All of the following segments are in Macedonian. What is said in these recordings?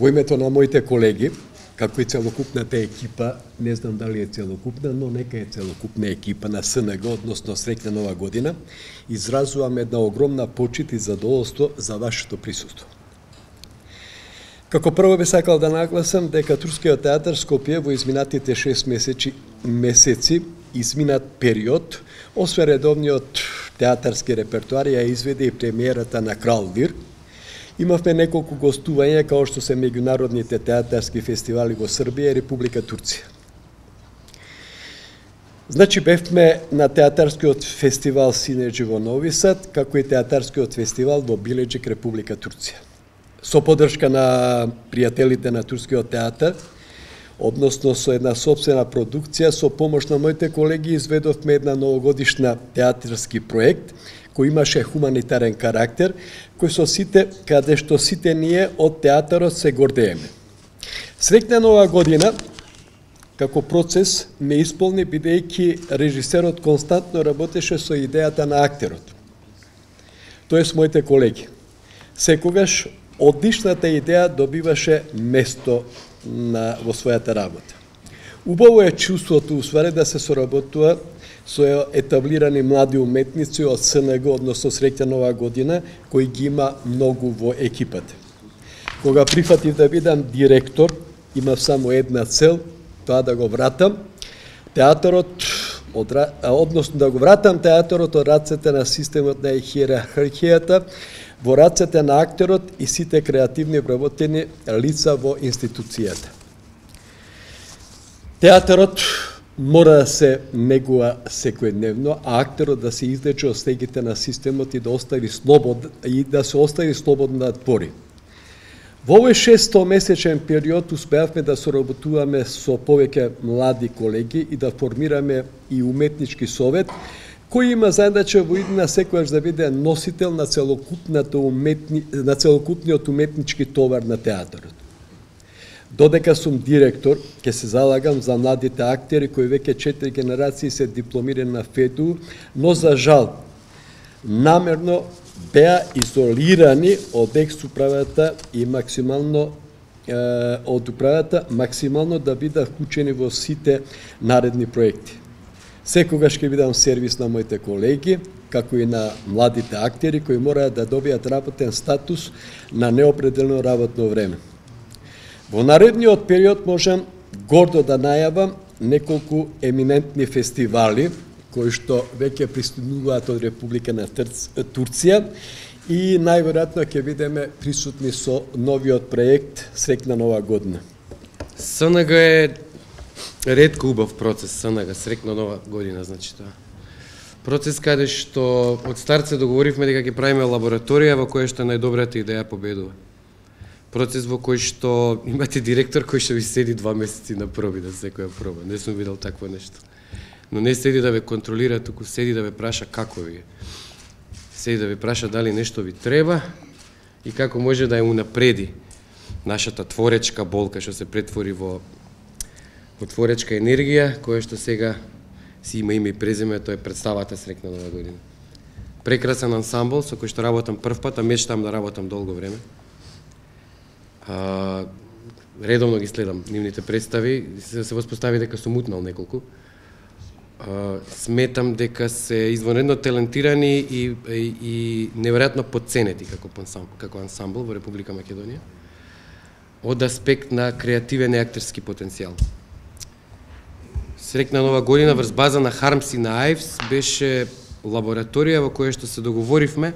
Во името на моите колеги, како и целокупната екипа, не знам дали е целокупна, но нека е целокупна екипа на СНГ, односно Среќна нова година, изразувам една огромна почит и задоволство за вашето присуство. Како прво би сакал да нагласам дека Турскиот театар Скопје во изминатите 6 месеци изминат период, освен редовниот театарски репертуар, ја изведе и премиерата на Крал Лир. Имавме неколку гостувања, као што се меѓународните театарски фестивали во Србија и Република Турција. Значи, бевме на театарскиот фестивал Синеџи во Нови Сад, како и театарскиот фестивал во Билеџик, Република Турција. Со поддршка на пријателите на Турскиот театар, односно со една собствена продукција, со помош на моите колеги изведовме една новогодишна театарски проект, кој имаше хуманитарен карактер, каде што сите ние од театарот се гордееме. Среќна нова година, како процес, ме исполни бидејќи режисерот константно работеше со идејата на актерот. Тоест моите колеги. Секогаш одличната идеја добиваше место во својата работа. Убаво е чувството усваре да се соработува со етаблирани млади уметници од СНГ, односно Среќна нова година, кои ги има многу во екипата. Кога прифатив да бидам директор, имав само една цел, тоа да го вратам театарот, односно да го вратам театарот од рацете на системот на иерархијата, во рацете на актерот и сите креативни вработени лица во институцијата. Театарот мора да се негува секојдневно, а актерот да се излече од стегите на системот и да се остави слободно да твори. Во овој 6-месечен период успеавме да соработуваме со повеќе млади колеги и да формираме и уметнички совет, кој има задача во иднина секојаш да биде носител на целокупниот уметнички товар на театарот. Додека сум директор, ќе се залагам за младите актери кои веќе 4 генерации се дипломирани на ФЕДУ, но за жал, намерно беа изолирани од екс-управата и максимално да бидат вклучени во сите наредни проекти. Секогаш ќе бидам сервис на моите колеги, како и на младите актери кои мораат да добијат работен статус на неопределено работно време. Во наредниот период можам гордо да најавам неколку еминентни фестивали кои што веќе пристигнуваат од Република на Турција и најверојатно ќе бидеме присутни со новиот проект Среќна нова година. СНГ е ретко убав процес, СНГ, Среќна нова година, значи тоа. Процес каде што од старт се договоривме дека ќе правиме лабораторија во која што најдобрата идеја победува. Процес во кој што имате директор кој што ви седи 2 месеци на проби да секоја проба. Не сум видел такво нешто. Но не седи да ве контролира, туку седи да ве праша како ви е. Седи да ве праша дали нешто ви треба и како може да ја унапреди нашата творечка болка што се претвори во творечка енергија, која што сега си има име и презиме, тоа е представата Среќна нова година. Прекрасен ансамбл со кој што работам прв пат, а мечтам да работам долго време. Редовно ги следам нивните представи, се воспостави дека сум утнал неколку. Сметам дека се извонредно талентирани и неверојатно подценети како ансамбл во Република Македонија од аспект на креативен и актерски потенцијал. Среќна нова година врз база на Хармс и на Ајвс беше лабораторија во која што се договоривме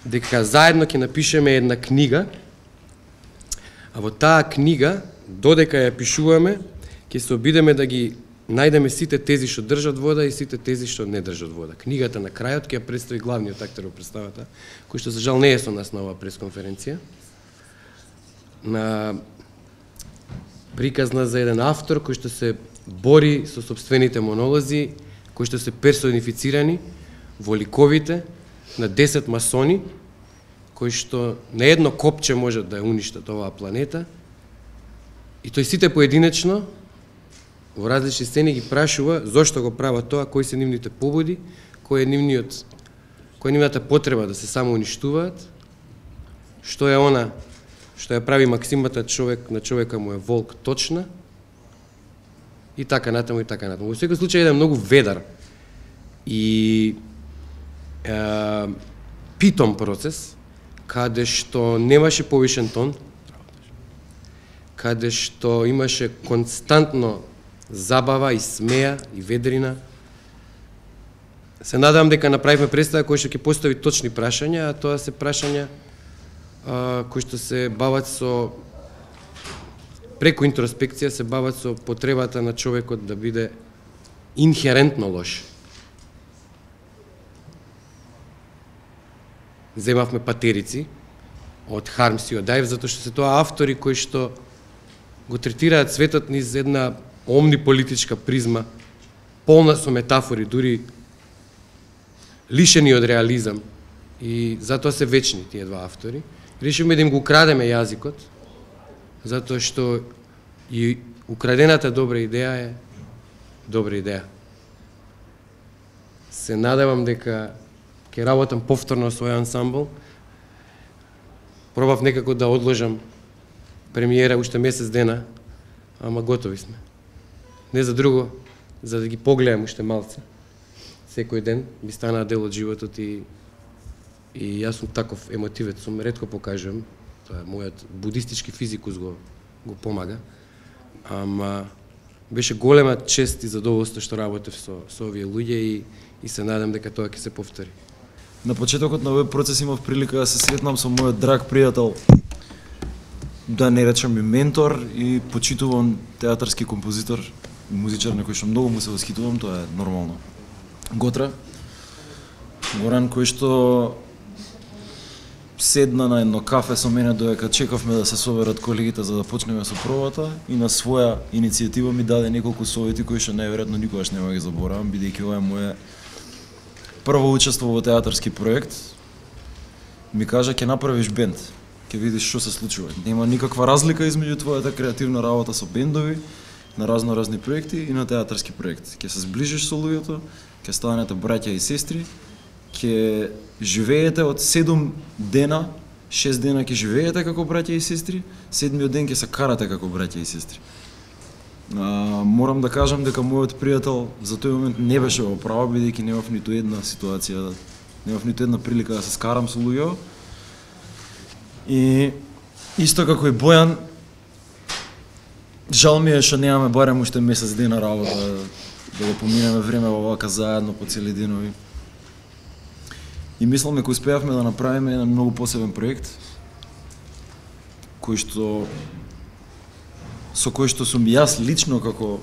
дека заедно ќе напишеме една книга, а во таа книга, додека ја пишуваме, ќе се обидеме да ги најдеме сите тези што држат вода и сите тези што не држат вода. Книгата на крајот ќе ја представи главниот актер во представата, кој што за жал не е со нас на оваа пресконференција. Приказна за еден автор кој што се бори со собствените монолози, кои што се персонифицирани во ликовите на 10 масони, кои што на едно копче можат да ја уништат оваа планета, и тој сите поединечно во различни сцени ги прашува зошто го прават тоа, кои се нивните побуди, кој е нивната потреба да се само уништуваат, што е она што ја прави максимата човек на човека му е волк точна, и така натаму, и така натаму. Во секој случај е многу ведар и питом процес, каде што немаше повишен тон, каде што имаше константно забава и смеја и ведрина. Се надевам дека направивме представа која што ќе постави точни прашања, а тоа се прашања кои што се бават со преку интроспекција, се бават со потребата на човекот да биде инхерентно лош. Земавме патерици од Хармс и од Дајв, затоа што се тоа автори кои што го третираат светот низ една омниполитичка призма, полна со метафори, дури лишени од реализам, и затоа се вечни тие два автори. Решивме да им го украдеме јазикот, затоа што и украдената добра идеја е добра идеја. Се надевам дека ќе работам повторно со овој ансамбл. Пробав некако да одложам премиера уште месец дена, ама готови сме. Не за друго, за да ги погледам уште малце. Секој ден ми станаа дел од животот и јас сум таков емотивец, сум ретко покажувам. Тоа е мојот будистички физикус го помага. Ама беше голема чест и задоволство што работев со овие луѓе и се надам дека тоа ќе се повтори. На почетокот на овој процес имав прилика да се сретнам со мојот драг пријател, да не речам и ментор и почитуван театарски композитор, музичар на кој што многу му се восхитувам, тоа е нормално. Готра Горан, кој што седна на едно кафе со мене додека чекавме да се соберат колегите за да почнеме со пробата и на своја иницијатива ми даде неколку совети кои што најверојатно никогаш нема ги заборавам, бидејќи ова е моје прво учество во театарски проект. Ми кажа ќе направиш бенд, ќе видиш што се случува. Нема никаква разлика измеѓу твојата креативна работа со бендови, на разни проекти и на театарски проект. Ќе се зближиш со луѓето, ќе станете браќа и сестри, ќе живеете од 7 дена, 6 дена ќе живеете како браќа и сестри, 7-миот ден ќе се карате како браќа и сестри. Морам да кажам дека мојот пријател за тој момент не беше во право, бидејќи немав ниту една ситуација, немав ниту една прилика да се скарам со луѓе. И исто како и Бојан, жал ми е што немаме барем уште месец дена работа, да го поминеме време овака заедно по цели денови. И мислам дека успеавме да направиме еден многу посебен проект, со кој што сум јас лично како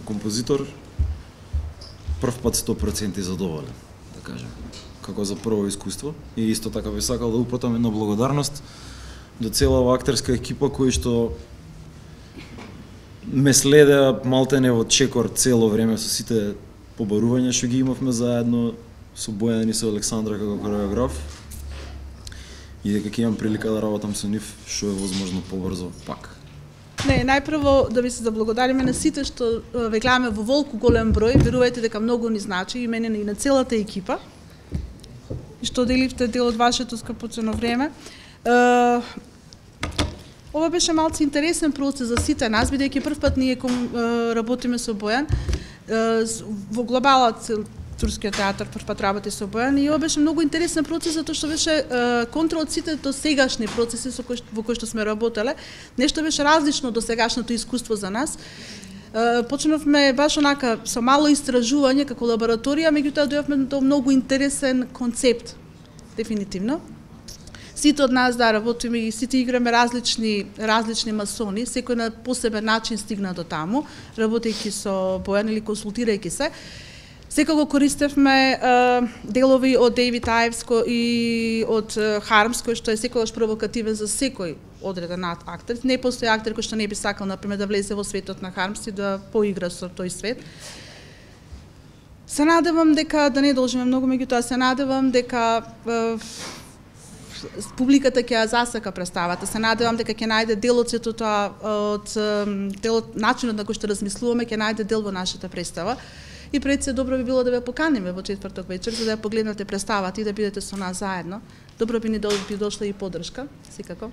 композитор прв пат 100% задоволен, да кажем, како за прво искуство. И исто така би сакал да упатам една благодарност до целава актерска екипа кои што ме следеа малтене во чекор цело време со сите побарувања што ги имавме заедно со Бојан и со Александра како кореограф, и дека ќе имам прилика да работам со нив што е возможно побрзо пак. Не, најпрво да ви се заблагодариме на сите што ве гледаме во волку голем број, верувајте дека многу ни значи и мене и на целата екипа, и што деливте дел од вашето скапоцено време. Ова беше малце интересен процес за сите нас, бидејќи првпат ние работиме со Бојан. Во глобалот Турскиот театар првпат работи со Бојан и ова беше многу интересен процес затоа што беше контра од сите досегашни процеси во кои што сме работеле. Нешто беше различно од досегашното искуство за нас. Почнавме баш онака со мало истражување како лабораторија, меѓутоа дојавме до многу интересен концепт, дефинитивно. Сите од нас да работиме и сите играме различни масони, секој на посебен начин стигна до таму, работејќи со Бојан или консултирајќи се. Секако користевме делови од Дейвид Ајвс и од Хармс, кој што е секогаш провокативен за секој одреден актер. Не постои актер кој што не би сакал, например, да влезе во светот на Хармс и да поигра со тој свет. Се надевам дека, да не должиме многу, меѓутоа се надевам дека публиката ќе ја засака представата. Се надевам дека ќе најде дел од сето тоа, од начинот на кој што размислуваме, ќе најде дел во нашата представа. И пред се добро би било да ве поканиме во четврток вечер за да ја погледнете представата и да бидете со нас заедно. Добро би ни дошла и поддршка, секако.